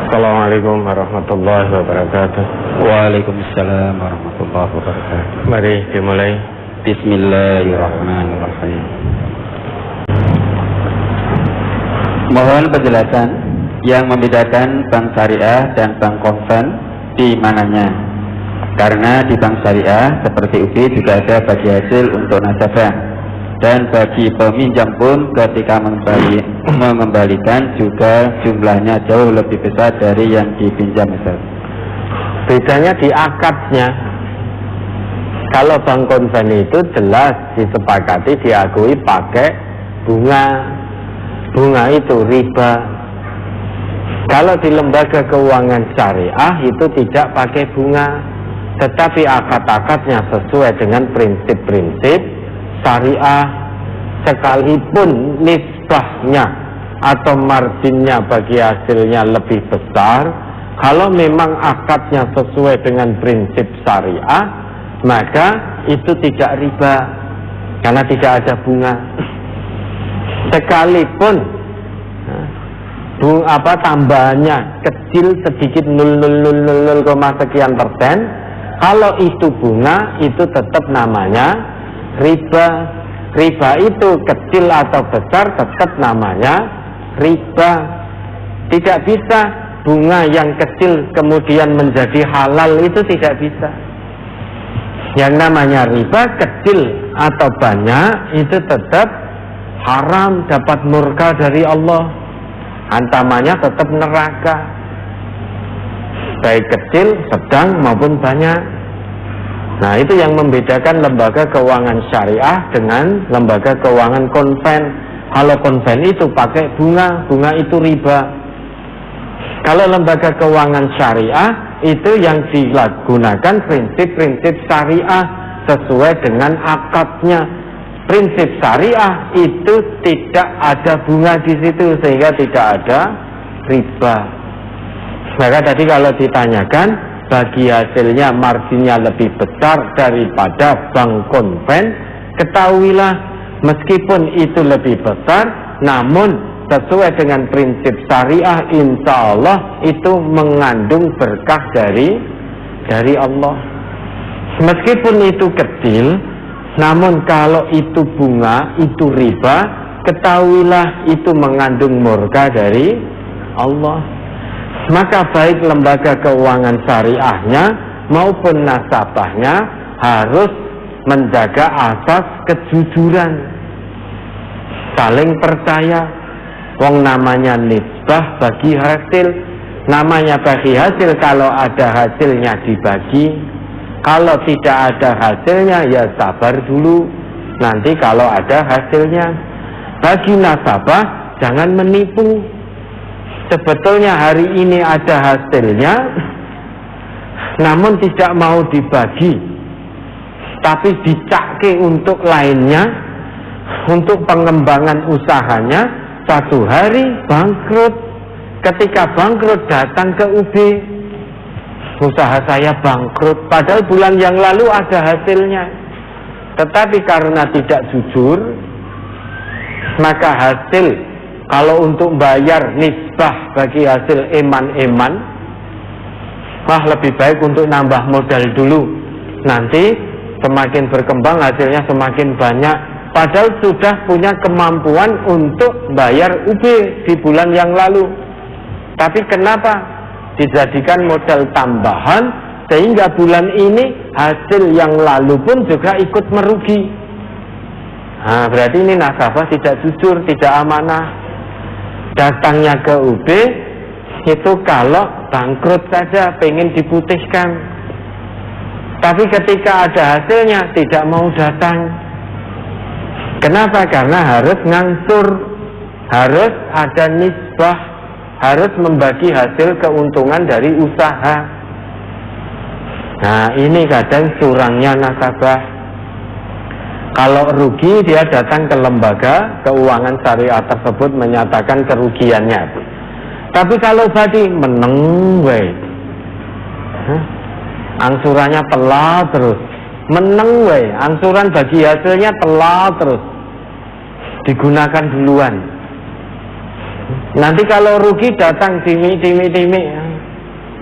Assalamualaikum warahmatullahi wabarakatuh. Waalaikumsalam warahmatullahi wabarakatuh. Mari dimulai. Bismillahirrahmanirrahim. Mohon penjelasan yang membedakan bank syariah dan bank konven di mananya. Karena di bank syariah seperti UB juga ada bagi hasil untuk nasabah, dan bagi peminjam pun ketika mengembalikan juga jumlahnya jauh lebih besar dari yang dipinjam. Bedanya di akadnya. Kalau bank konven itu jelas disepakati diakui pakai bunga. Bunga itu riba. Kalau di lembaga keuangan syariah itu tidak pakai bunga, tetapi akad-akadnya sesuai dengan prinsip-prinsip syariah, sekalipun nisbahnya atau marginnya bagi hasilnya lebih besar. Kalau memang akadnya sesuai dengan prinsip syariah, maka itu tidak riba karena tidak ada bunga. Sekalipun tambahannya kecil sedikit 0,000 sekian persen, kalau itu bunga itu tetap namanya riba. Riba itu kecil atau besar tetap namanya riba. Tidak bisa bunga yang kecil kemudian menjadi halal, itu tidak bisa. Yang namanya riba kecil atau banyak itu tetap haram, dapat murka dari Allah, ancamannya tetap neraka, baik kecil, sedang maupun banyak. Nah, itu yang membedakan lembaga keuangan syariah dengan lembaga keuangan konven. Kalau konven itu pakai bunga, bunga itu riba. Kalau lembaga keuangan syariah itu yang digunakan prinsip-prinsip syariah sesuai dengan akadnya. Prinsip syariah itu tidak ada bunga di situ, sehingga tidak ada riba. Maka tadi kalau ditanyakan bagi hasilnya marginnya lebih besar daripada bank konven, ketahuilah meskipun itu lebih besar, namun sesuai dengan prinsip syariah, insya Allah itu mengandung berkah dari Allah. Meskipun itu kecil, namun kalau itu bunga, itu riba, ketahuilah itu mengandung murka dari Allah. Maka baik lembaga keuangan syariahnya maupun nasabahnya harus menjaga asas kejujuran, saling percaya. Wong namanya nisbah bagi hasil, namanya bagi hasil kalau ada hasilnya dibagi. Kalau tidak ada hasilnya ya sabar dulu, nanti kalau ada hasilnya. Bagi nasabah jangan menipu. Sebetulnya hari ini ada hasilnya, namun tidak mau dibagi, tapi dicake untuk lainnya, untuk pengembangan usahanya. Satu hari bangkrut. Ketika bangkrut datang ke UB, usaha saya bangkrut, padahal bulan yang lalu ada hasilnya. Tetapi karena tidak jujur, maka hasil kalau untuk bayar nisbah bagi hasil eman-eman, lebih baik untuk nambah modal dulu. Nanti semakin berkembang hasilnya semakin banyak, padahal sudah punya kemampuan untuk bayar UB di bulan yang lalu. Tapi kenapa dijadikan modal tambahan sehingga bulan ini hasil yang lalu pun juga ikut merugi? Nah, berarti ini nasabah tidak jujur, tidak amanah. Datangnya ke UB itu kalau bangkrut saja, pengen diputihkan. Tapi ketika ada hasilnya tidak mau datang. Kenapa? Karena harus ngangsur, harus ada nisbah, harus membagi hasil keuntungan dari usaha. Nah, ini kadang curangnya nasabah. Kalau rugi dia datang ke lembaga keuangan syariah tersebut menyatakan kerugiannya. Tapi kalau tadi meneng we, angsurannya telat terus, meneng we, angsuran bagi hasilnya telat terus, digunakan duluan. Nanti kalau rugi datang timik-timik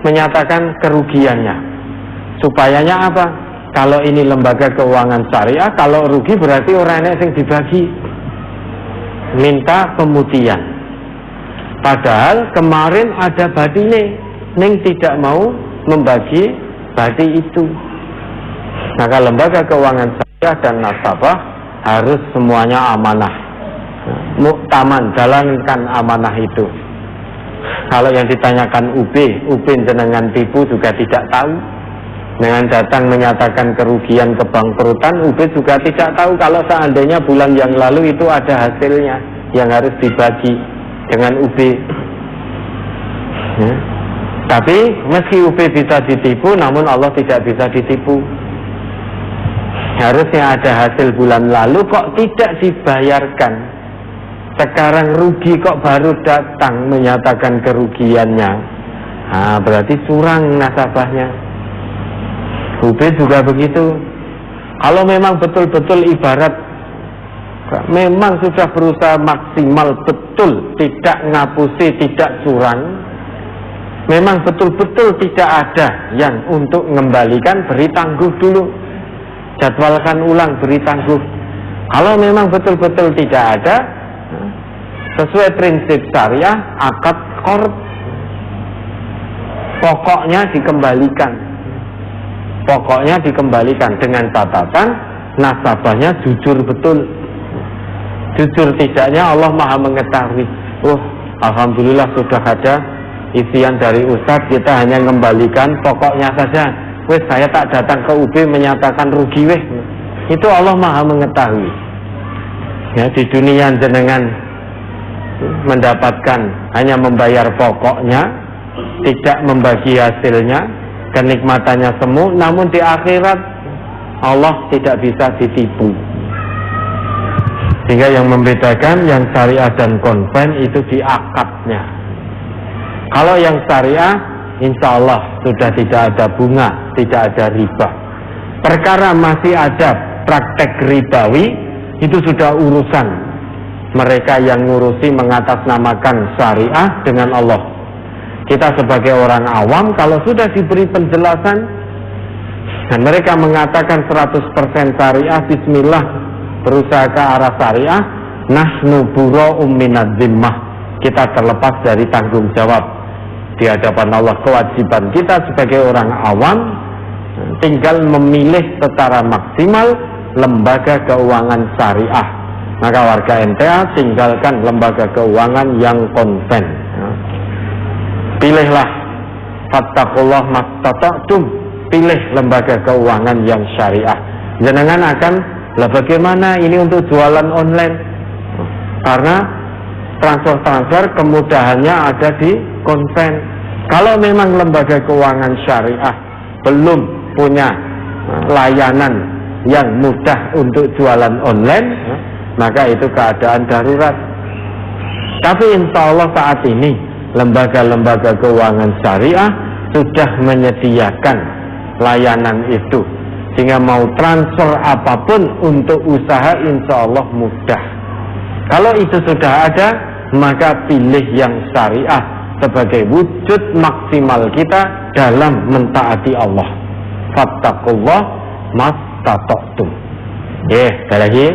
menyatakan kerugiannya. Supayanya apa? Kalau ini lembaga keuangan syariah, kalau rugi berarti orang yang dibagi. Minta pemutihan. Padahal kemarin ada badine, Ning tidak mau membagi badi itu. Maka lembaga keuangan syariah dan nasabah harus semuanya amanah. Muktaman, jalankan amanah itu. Kalau yang ditanyakan UB jenengan tipu juga tidak tahu. Dengan datang menyatakan kerugian kebangkrutan, UB juga tidak tahu kalau seandainya bulan yang lalu itu ada hasilnya yang harus dibagi dengan UB. Ya. Tapi meski UB bisa ditipu, namun Allah tidak bisa ditipu. Harusnya ada hasil bulan lalu kok tidak dibayarkan. Sekarang rugi kok baru datang menyatakan kerugiannya. Nah, berarti curang nasabahnya. UB juga begitu. Kalau memang betul-betul ibarat memang sudah berusaha maksimal betul, tidak ngapusi, tidak curang, memang betul-betul tidak ada yang untuk mengembalikan, beri tangguh dulu, jadwalkan ulang, beri tangguh. Kalau memang betul-betul tidak ada, sesuai prinsip syariah, akad qard, pokoknya dikembalikan. Pokoknya dikembalikan dengan catatan nasabahnya jujur betul. Jujur tidaknya Allah Maha mengetahui. Alhamdulillah sudah ada isian dari Ustadz, kita hanya mengembalikan pokoknya saja. Saya tak datang ke UB menyatakan rugi weh. Itu Allah Maha mengetahui. Ya, di dunia jenengan mendapatkan hanya membayar pokoknya, tidak membagi hasilnya, kenikmatannya semu, namun di akhirat Allah tidak bisa ditipu. Sehingga yang membedakan yang syariah dan konven itu di akadnya. Kalau yang syariah, insya Allah sudah tidak ada bunga, tidak ada riba. Perkara masih ada praktek ribawi, itu sudah urusan mereka yang ngurusi mengatasnamakan syariah dengan Allah. Kita sebagai orang awam kalau sudah diberi penjelasan dan mereka mengatakan 100% syariah, bismillah, berusaha ke arah syariah, nahnu bura'um minadz zimmah, kita terlepas dari tanggung jawab di hadapan Allah. Kewajiban kita sebagai orang awam tinggal memilih secara maksimal lembaga keuangan syariah. Maka warga NTA tinggalkan lembaga keuangan yang konven. Pilihlah fattaqullah mastata'tum, pilih lembaga keuangan yang syariah. Jenengan akan, lah bagaimana ini untuk jualan online? Karena transfer kemudahannya ada di konven. Kalau memang lembaga keuangan syariah belum punya layanan yang mudah untuk jualan online, maka itu keadaan darurat. Tapi insya Allah saat ini lembaga-lembaga keuangan syariah sudah menyediakan layanan itu, sehingga mau transfer apapun untuk usaha insya Allah mudah. Kalau itu sudah ada, maka pilih yang syariah sebagai wujud maksimal kita dalam mentaati Allah. Fattaqullah mastata'tum. Sekali lagi,